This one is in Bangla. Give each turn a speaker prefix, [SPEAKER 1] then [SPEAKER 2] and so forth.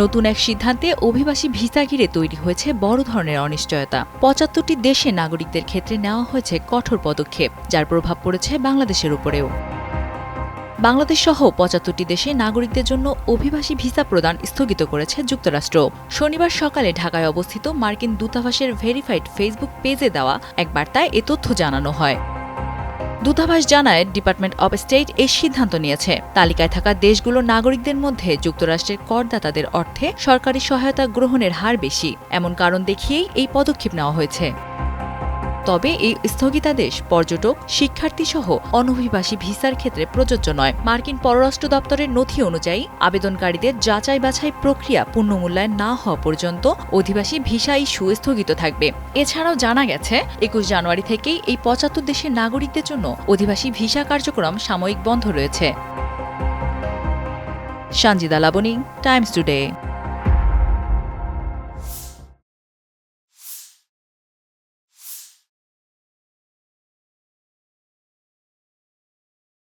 [SPEAKER 1] নতুন এক সিদ্ধান্তে অভিবাসী ভিসা ঘিরে তৈরি হয়েছে বড় ধরনের অনিশ্চয়তা। ৭৫টি দেশে নাগরিকদের ক্ষেত্রে নেওয়া হয়েছে কঠোর পদক্ষেপ, যার প্রভাব পড়েছে বাংলাদেশের উপরেও। বাংলাদেশ সহ ৭৫টি দেশে নাগরিকদের জন্য অভিবাসী ভিসা প্রদান স্থগিত করেছে যুক্তরাষ্ট্র। শনিবার সকালে ঢাকায় অবস্থিত মার্কিন দূতাবাসের ভেরিফাইড ফেসবুক পেজে দেওয়া এক বার্তায় এ তথ্য জানানো হয়। দূতাবাস জানায়, ডিপার্টমেন্ট অব স্টেট এই সিদ্ধান্ত নিয়েছে। তালিকায় থাকা দেশগুলোর নাগরিকদের মধ্যে যুক্তরাষ্ট্রের করদাতাদের অর্থে সরকারি সহায়তা গ্রহণের হার বেশি, এমন কারণ দেখিয়েই এই পদক্ষেপ নেওয়া হয়েছে। তবে এই স্থগিতাদেশ পর্যটক, শিক্ষার্থী সহ অনভিবাসী ভিসার ক্ষেত্রে প্রযোজ্য নয়। মার্কিন পররাষ্ট্র দপ্তরের নথি অনুযায়ী আবেদনকারীদের যাচাই বাছাই প্রক্রিয়া পুনর্মূল্যায়ন না হওয়া পর্যন্ত অধিবাসী ভিসা ইস্যু স্থগিত থাকবে। এছাড়াও জানা গেছে, ২১ জানুয়ারি থেকেই এই ৭৫ দেশের নাগরিকদের জন্য অধিবাসী ভিসা কার্যক্রম সাময়িক বন্ধ রয়েছে। Sanjida Laboni, Times today.